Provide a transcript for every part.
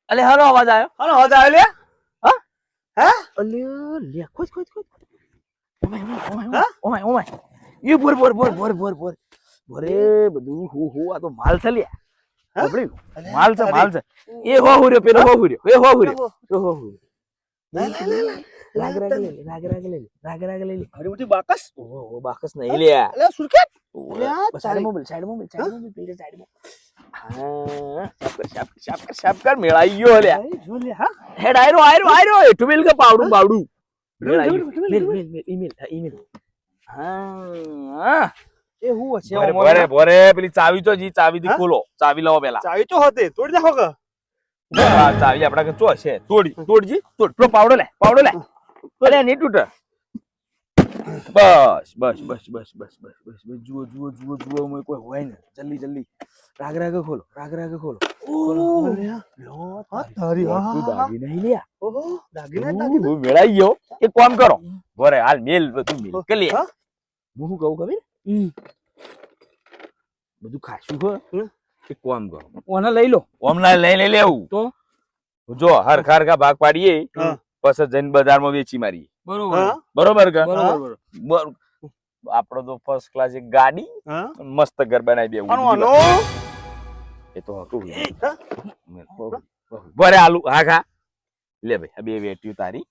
અલે હાલો અવાજ આવ્યો. હાલો અવાજ આવ્યો લે. હા? હે? અલે લે ખોજ. હા? ઓમાય. એ બોર. બોરે બધું હું આ તો માલ છે લ્યા. હા? ઓબળી માલ છે. એ હો હુર્યો પેલો હો હુર્યો. લે. રાગ લે. ઘણી મોટી બાકસ. ઓ બાકસ નહીં લ્યા. અલે સુરકેટ. સાઈડ મોબાઈલ સાફ કર મેળાઈ ગયો લ્યા. જો લે હા. હેડ આયરો એઠું મેલ કે પાવડું મેળાઈ ગયો. ઈમેલ હા એ હું છે ભરે પેલી ચાવી તો જી ચાવી થી ખોલો ચાવી લાવો પેલા ચાવી તો હતી તોડી નાખો કે ચાવી આપડા કે ચો છે તોડજી પેલો પાવડો લે અરે નહીં તૂટે બસ જુઓ કોઈ હોય ને જલ્દી રાગ ખોલો દાગી નહીં લ્યા ઓહો દાગીના હું મેળાઈ ગયો એક કામ કરો ભરે હાલ મેલ બધું મેલ કે લે હું શું કહું ખબર બધું ખાશું હો એક કામ કરો ઓને લઈ લો ઓમના લઈ લેવું તો જો હરખા ભાગ પાડીએ પછી જઈને બજારમાં વેચી મારીએ બરોબર કે આપડો તો ફર્સ્ટ ક્લાસ એક ગાડી મસ્ત ઘર બનાવી દેવું એ તો હતું બરે આલુ હા ખા લે ભાઈ આ બે વેટ્યું તારી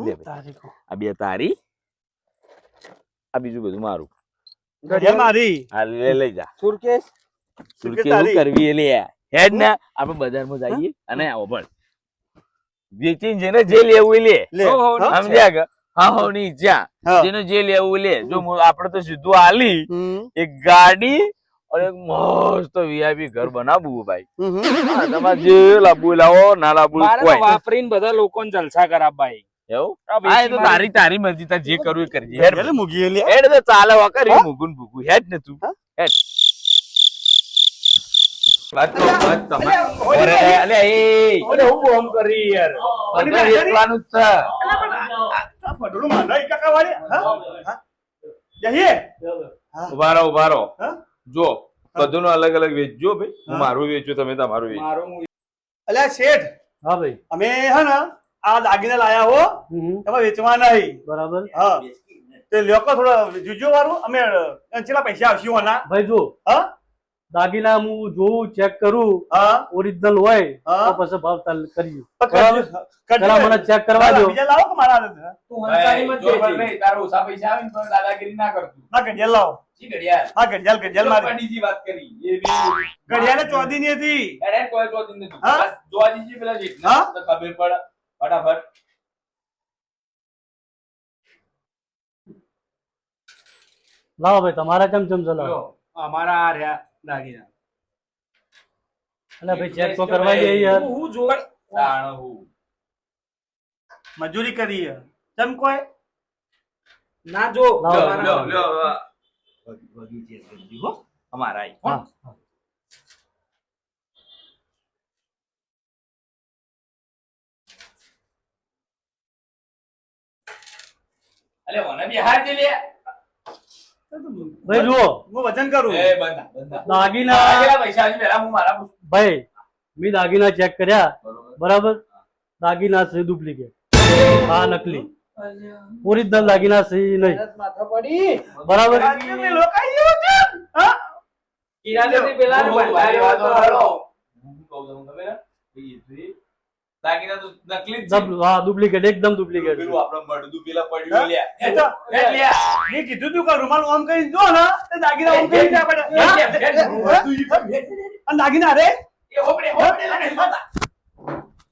લે ભાઈ આ બે તારી આ બીજું બધું મારું ઘડિયાળ મારી હા લઈ જા સુરકેસ કેવું કરવી લે હેડ ને આપણે બજારમાં જઈએ અને આવો પણ વેચીને જેને જે લેવું લે સમજ્યા કે હા ની જ્યાં જેને જે લેવું લે જો આપણે તો સીધું આલી એક ગાડી અને એક મસ્ત વીઆઈપી ઘર બનાવવું ભાઈ તમારે જે લાવવું લાવો ના લાવવું કોઈ વાપરીને બધા લોકોને જલસા કરાવ ભાઈ એવું હા એ તો તારી મરજી તાર જે કરવું એ કરજે હેડ મૂકી લે હેડ તો ચાલે વકર એ મૂકું હેડ ને તું હેડ વાત તમારે અલે એ હું બોમ કરી યાર બધા એકલાનું જ છે ફડોળું માનવા કાકા વાળી હા જઈએ ઉભા રહો જો બધુંનો અલગ વેચજો ભાઈ હું મારું વેચ્યું તમે તમારું વેચજો અલ્યા શેઠ હા ભાઈ અમે હે ને આ દાગીના લાયા હો એમાં વેચવા નહીં બરાબર હા તે લોકો થોડો જુજો વાળું અમે અંચેલા પૈસા આવશે ઓના ભાઈ જો હા દાગીના હું જોઉં ચેક કરું હા ઓરિજિનલ હોય હા. તો પછી ભાવ તાલ કરીએ પેલા મને ચેક કરવા દો બીજા લાવો કે મારા તું હંસારી મત જો પણ નહીં તારો ઓછા પૈસા આવે ને તો દાદાગીરી ના કરતું હા ઘડિયાળ લાવો જી ઘડિયાળ હા ઘડિયાળ મારી પડીજી વાત કરી એ ઘડિયાળ ચોદી ની હતી અરે કોઈ તો દિન નથી હા? બસ જોવા દીજી પેલા જેટ હા? તો ખબર પડે ફટાફટ લાવો ભાઈ તમારા ચમચમ ચલાવો અમારા આ રહ્યા દાગીના એટલે ભાઈ ચેક તો કરવા દે યાર હું જો તાણ હું મજૂરી કરી ચમ કોઈ ના જો લાવો, લ્યો વગી જે કરી હો અમારા આઈ હા અલે મને બિહાર દે લે ભાઈ જુઓ હું વજન કરું એ બંધા દાગીના આગલા પૈસા આવી પહેલા હું મારા ભાઈ મેં દાગીના ચેક કર્યા બરાબર દાગીના છે ડુપ્લિકેટ આ નકલી ઓરિજિનલ દાગીના છે નહીં માથા પડી બરાબર લોકો હા ઈરાદેથી પેલા બંધાઈ વાતો હાલો હું કહું તમને ખબર હે દાગીના તો નકલી જ છે હા ડુપ્લિકેટ એકદમ ડુપ્લિકેટ પેલું આપણો મડદું પેલા પડ્યું લે એ તો લે મેં કીધું તું કે રૂમાલ ઓમ કરી જો ને તે દાગીના ઓમ કરી જાય પડે અને દાગીના રે એ હોપડે લાગે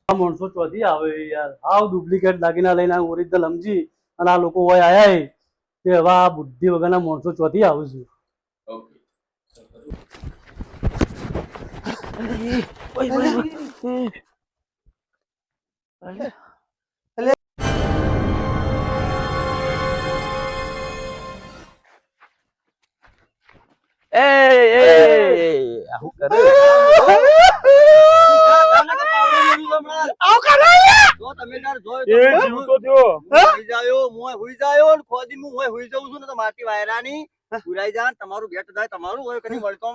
આ માણસો ચોથી આવે યાર હાવ ડુપ્લિકેટ દાગીના લઈને ઓરિજિનલ સમજી અને આ લોકો હોય આયા તે હવે આ બુદ્ધિ વગરના માણસો ચોથી આવે છે તમારું બેટ જાય તમારું હોય કદી મળતો